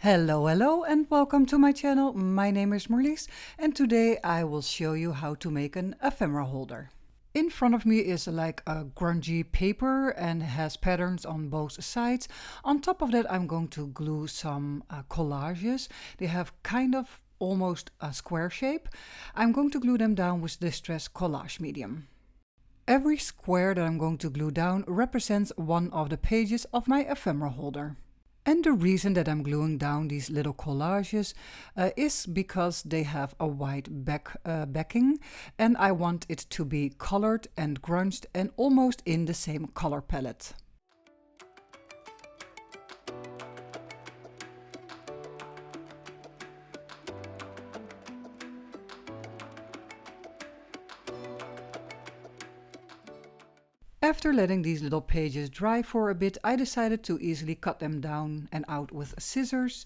Hello and welcome to my channel. My name is Marlies and today I will show you how to make an ephemera holder. In front of me is like a grungy paper and has patterns on both sides. On top of that I'm going to glue some collages. They have kind of almost a square shape. I'm going to glue them down with Distress Collage medium. Every square that I'm going to glue down represents one of the pages of my ephemera holder. And the reason that I'm gluing down these little collages is because they have a white backing and I want it to be colored and grunged and almost in the same color palette. After letting these little pages dry for a bit, I decided to easily cut them down and out with scissors.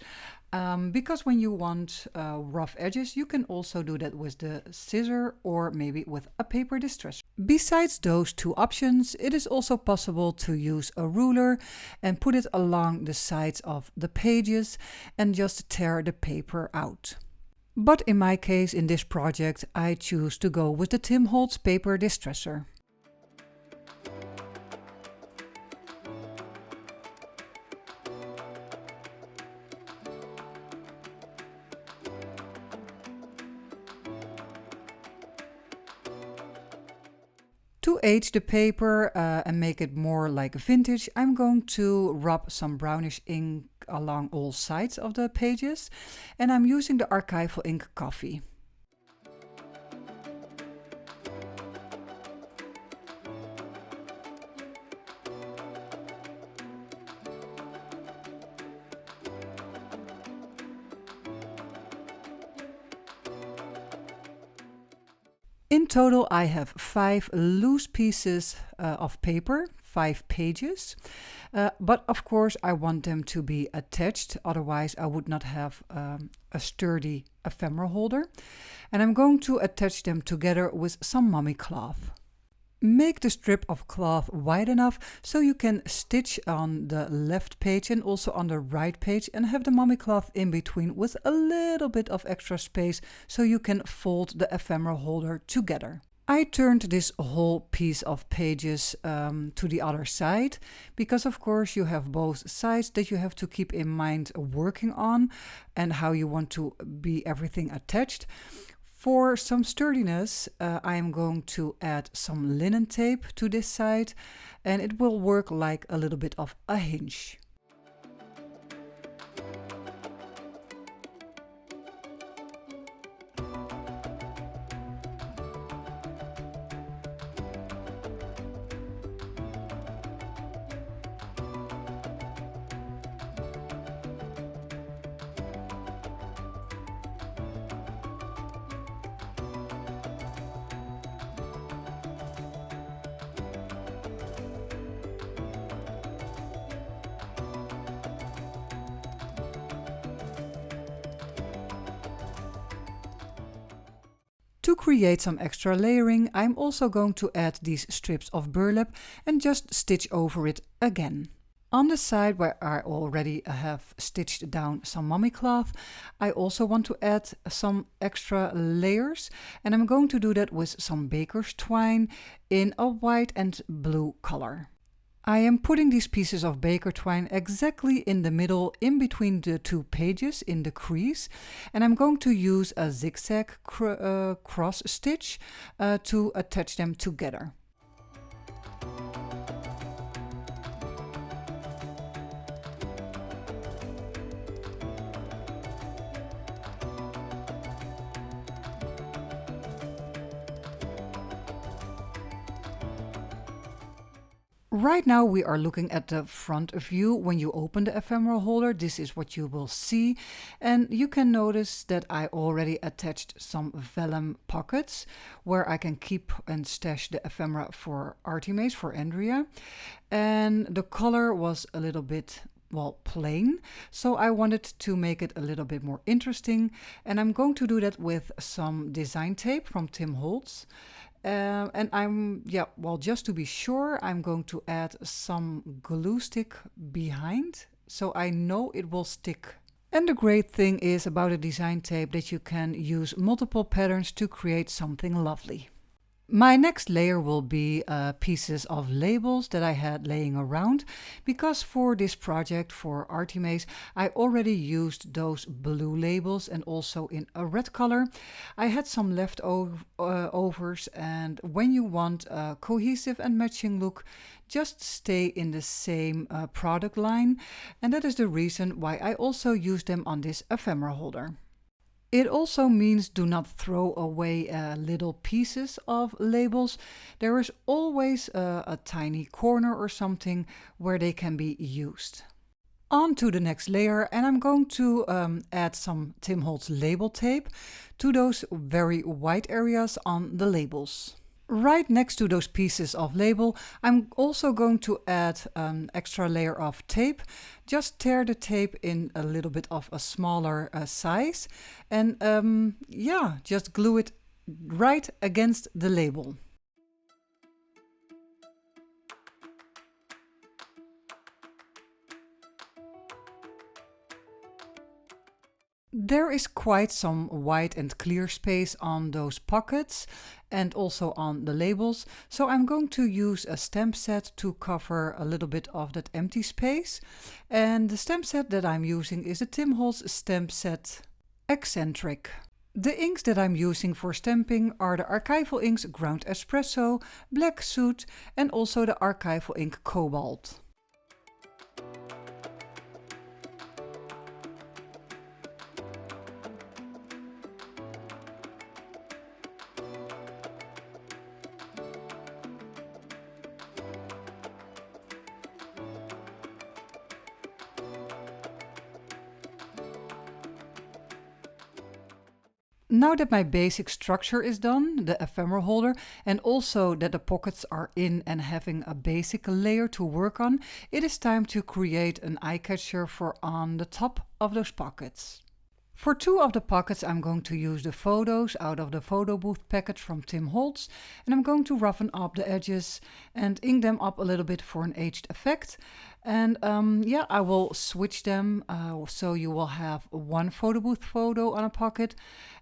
Because when you want rough edges, you can also do that with the scissor or maybe with a paper distresser. Besides those two options, it is also possible to use a ruler and put it along the sides of the pages and just tear the paper out. But in my case, in this project, I choose to go with the Tim Holtz paper distresser. To age the paper and make it more like vintage, I'm going to rub some brownish ink along all sides of the pages, and I'm using the Archival Ink Coffee. In total, I have 5 loose pieces of paper, 5 pages, but of course I want them to be attached, otherwise I would not have a sturdy ephemera holder. And I'm going to attach them together with some mummy cloth. Make the strip of cloth wide enough so you can stitch on the left page and also on the right page and have the mummy cloth in between with a little bit of extra space so you can fold the ephemera holder together. I turned this whole piece of pages to the other side because of course you have both sides that you have to keep in mind working on and how you want to be everything attached. For some sturdiness, I am going to add some linen tape to this side and it will work like a little bit of a hinge. To create some extra layering, I'm also going to add these strips of burlap and just stitch over it again. On the side where I already have stitched down some mummy cloth, I also want to add some extra layers, and I'm going to do that with some baker's twine in a white and blue color. I am putting these pieces of baker twine exactly in the middle in between the two pages in the crease, and I'm going to use a zigzag cross stitch to attach them together. Right now we are looking at the front view. When you open the ephemera holder, this is what you will see. And you can notice that I already attached some vellum pockets where I can keep and stash the ephemera for Artymaze, for Andrea. And the color was a little bit, well, plain. So I wanted to make it a little bit more interesting. And I'm going to do that with some design tape from Tim Holtz. And just to be sure, I'm going to add some glue stick behind so I know it will stick And the great thing is about a design tape that you can use multiple patterns to create something lovely. My next layer will be pieces of labels that I had laying around, because for this project for Artymaze I already used those blue labels and also in a red color. I had some leftovers, and when you want a cohesive and matching look, just stay in the same product line, and that is the reason why I also use them on this ephemera holder. It also means do not throw away little pieces of labels. There is always a tiny corner or something where they can be used. On to the next layer, and I'm going to add some Tim Holtz label tape to those very white areas on the labels. Right next to those pieces of label, I'm also going to add an extra layer of tape. Just tear the tape in a little bit of a smaller size, and yeah, just glue it right against the label. There is quite some white and clear space on those pockets and also on the labels, so I'm going to use a stamp set to cover a little bit of that empty space. And the stamp set that I'm using is a Tim Holtz stamp set Eccentric. The inks that I'm using for stamping are the Archival Inks Ground Espresso, Black Soot, and also the Archival Ink Cobalt. Now that my basic structure is done, the ephemera holder, and also that the pockets are in and having a basic layer to work on, it is time to create an eye catcher for on the top of those pockets. For two of the pockets I'm going to use the photos out of the Photobooth package from Tim Holtz, and I'm going to roughen up the edges and ink them up a little bit for an aged effect. And yeah, I will switch them so you will have one Photobooth photo on a pocket,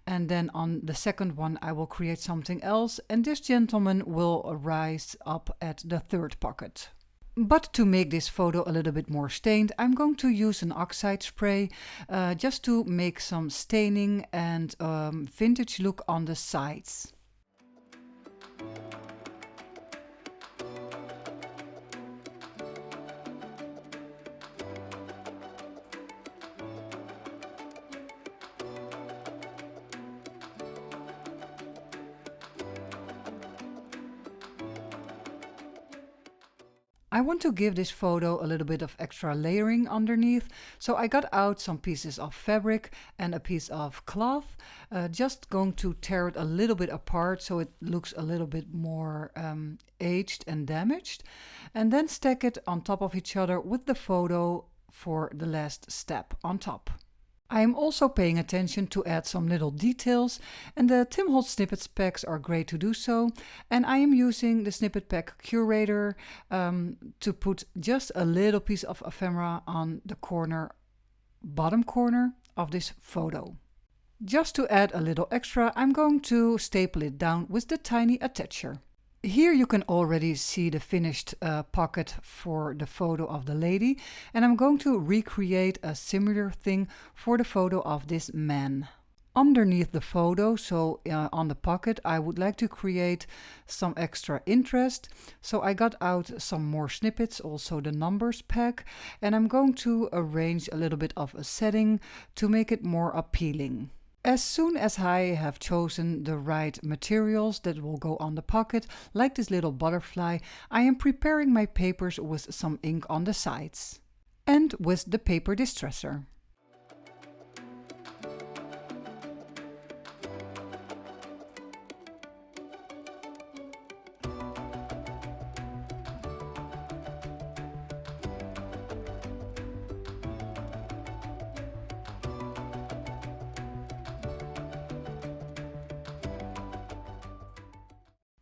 and then on the second one I will create something else, and this gentleman will rise up at the third pocket. But to make this photo a little bit more stained, I'm going to use an Oxide spray just to make some staining and vintage look on the sides. I want to give this photo a little bit of extra layering underneath, so I got out some pieces of fabric and a piece of cloth, just going to tear it a little bit apart so it looks a little bit more aged and damaged, and then stack it on top of each other with the photo for the last step on top. I am also paying attention to add some little details, and the Tim Holtz snippets packs are great to do so, and I am using the snippet pack Curator to put just a little piece of ephemera on the bottom corner of this photo. Just to add a little extra, I'm going to staple it down with the tiny attacher. Here you can already see the finished pocket for the photo of the lady, and I'm going to recreate a similar thing for the photo of this man. Underneath the photo, so on the pocket, I would like to create some extra interest. So I got out some more snippets, also the numbers pack, and I'm going to arrange a little bit of a setting to make it more appealing. As soon as I have chosen the right materials that will go on the pocket, like this little butterfly, I am preparing my papers with some ink on the sides and with the paper distresser.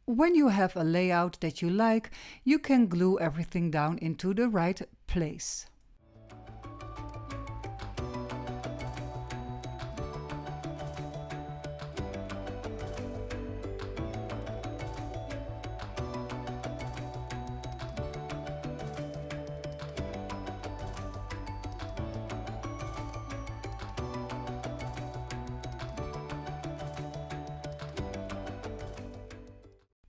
When you have a layout that you like, you can glue everything down into the right place.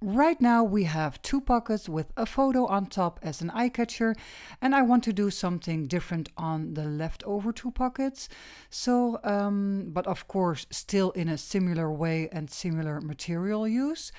Right now we have two pockets with a photo on top as an eye catcher, and I want to do something different on the leftover two pockets. So, but of course still in a similar way and similar material use.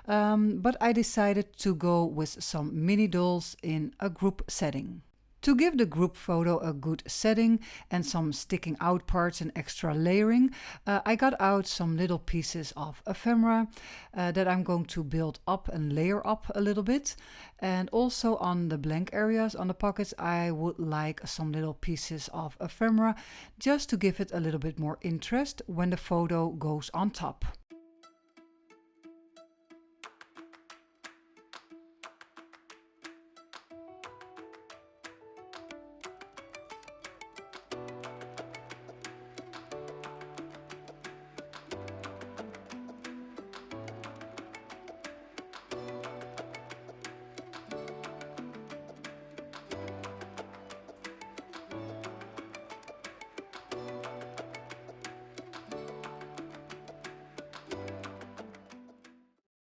But I decided to go with some mini dolls in a group setting. To give the group photo a good setting and some sticking out parts and extra layering, I got out some little pieces of ephemera that I'm going to build up and layer up a little bit. And also on the blank areas on the pockets, I would like some little pieces of ephemera just to give it a little bit more interest when the photo goes on top.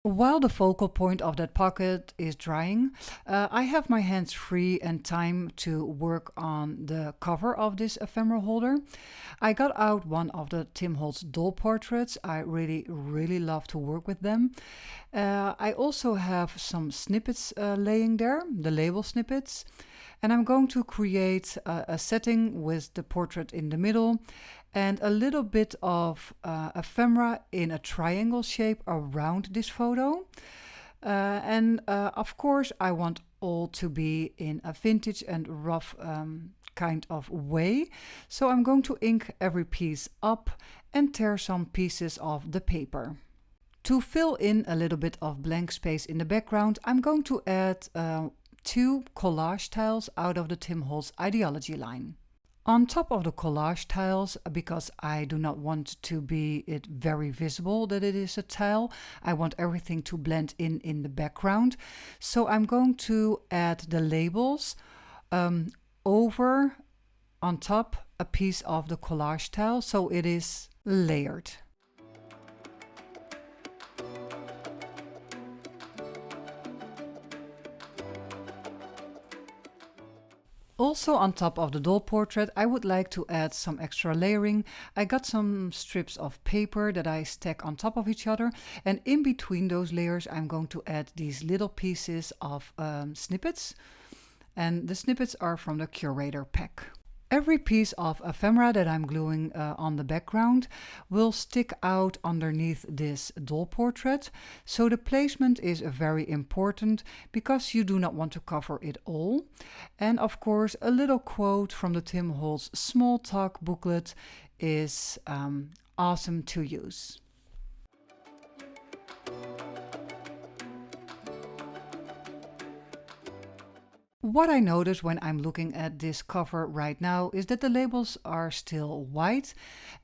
While the focal point of that pocket is drying, I have my hands free and time to work on the cover of this ephemera holder. I got out one of the Tim Holtz doll portraits. I really love to work with them. I also have some snippets laying there, the label snippets. And I'm going to create a setting with the portrait in the middle and a little bit of ephemera in a triangle shape around this photo. Of course, I want all to be in a vintage and rough kind of way. So I'm going to ink every piece up and tear some pieces of the paper. To fill in a little bit of blank space in the background, I'm going to add two collage tiles out of the Tim Holtz Ideology line. On top of the collage tiles, because I do not want to be it very visible that it is a tile, I want everything to blend in the background. So I'm going to add the labels over on top a piece of the collage tile so it is layered. Also on top of the doll portrait, I would like to add some extra layering. I got some strips of paper that I stack on top of each other, and in between those layers I'm going to add these little pieces of snippets, and the snippets are from the Curator pack. Every piece of ephemera that I'm gluing on the background will stick out underneath this doll portrait, so the placement is very important because you do not want to cover it all. And of course, a little quote from the Tim Holtz Small Talk booklet is awesome to use. What I notice when I'm looking at this cover right now is that the labels are still white,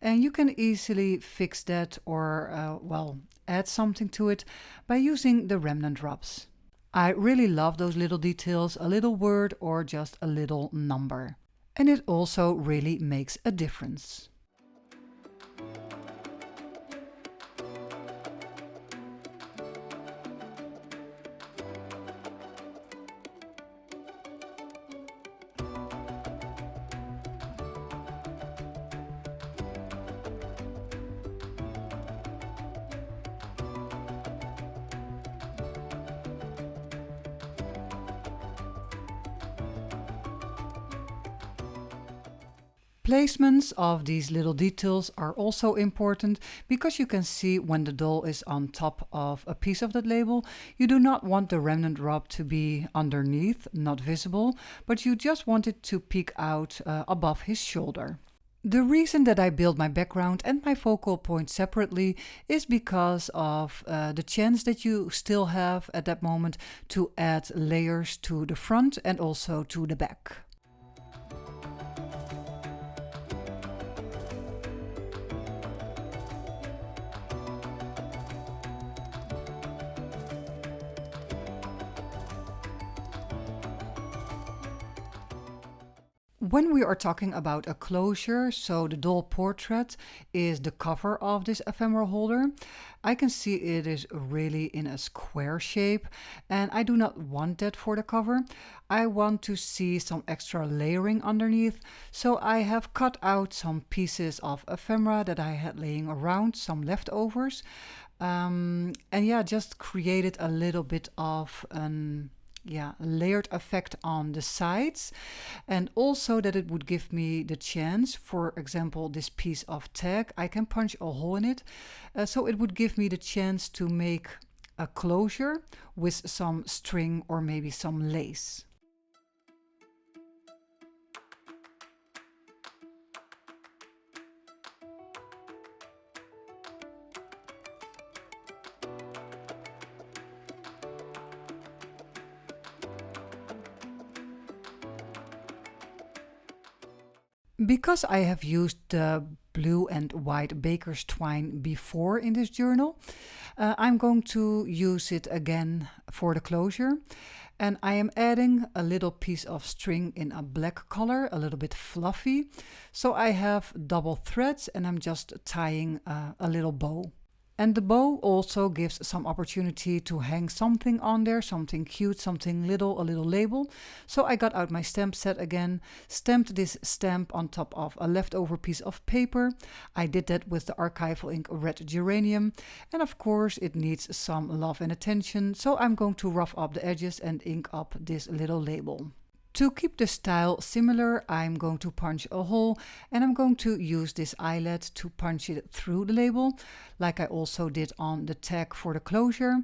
and you can easily fix that or, well, add something to it by using the Remnant drops. I really love those little details, a little word or just a little number. And it also really makes a difference. Placements of these little details are also important because you can see when the doll is on top of a piece of that label. You do not want the remnant drop to be underneath, not visible, but you just want it to peek out above his shoulder. The reason that I build my background and my focal point separately is because of the chance that you still have at that moment to add layers to the front and also to the back. When we are talking about a closure, so the doll portrait is the cover of this ephemera holder. I can see it is really in a square shape, and I do not want that for the cover. I want to see some extra layering underneath, so I have cut out some pieces of ephemera that I had laying around, some leftovers, and yeah, just created a little bit of an layered effect on the sides, and also that it would give me the chance, for example, this piece of tag, I can punch a hole in it, so it would give me the chance to make a closure with some string or maybe some lace. Because I have used the blue and white baker's twine before in this journal, I'm going to use it again for the closure. And I am adding a little piece of string in a black color, a little bit fluffy. So I have double threads and I'm just tying a little bow. And the bow also gives some opportunity to hang something on there, something cute, something little, a little label. So I got out my stamp set again, stamped this stamp on top of a leftover piece of paper. I did that with the Archival Ink Red Geranium. And of course it needs some love and attention. So I'm going to rough up the edges and ink up this little label. To keep the style similar, I'm going to punch a hole and I'm going to use this eyelet to punch it through the label, like I also did on the tag for the closure.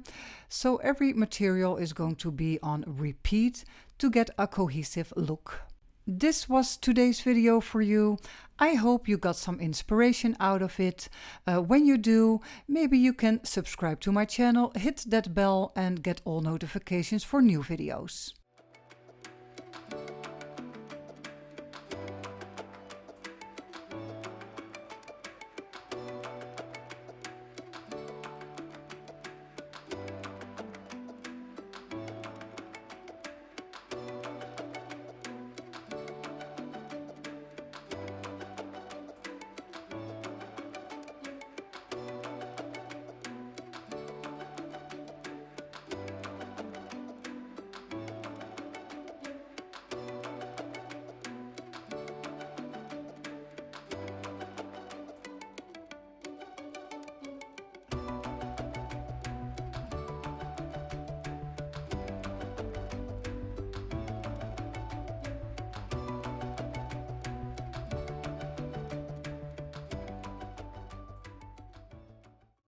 So every material is going to be on repeat to get a cohesive look. This was today's video for you. I hope you got some inspiration out of it. When you do, maybe you can subscribe to my channel, hit that bell and get all notifications for new videos.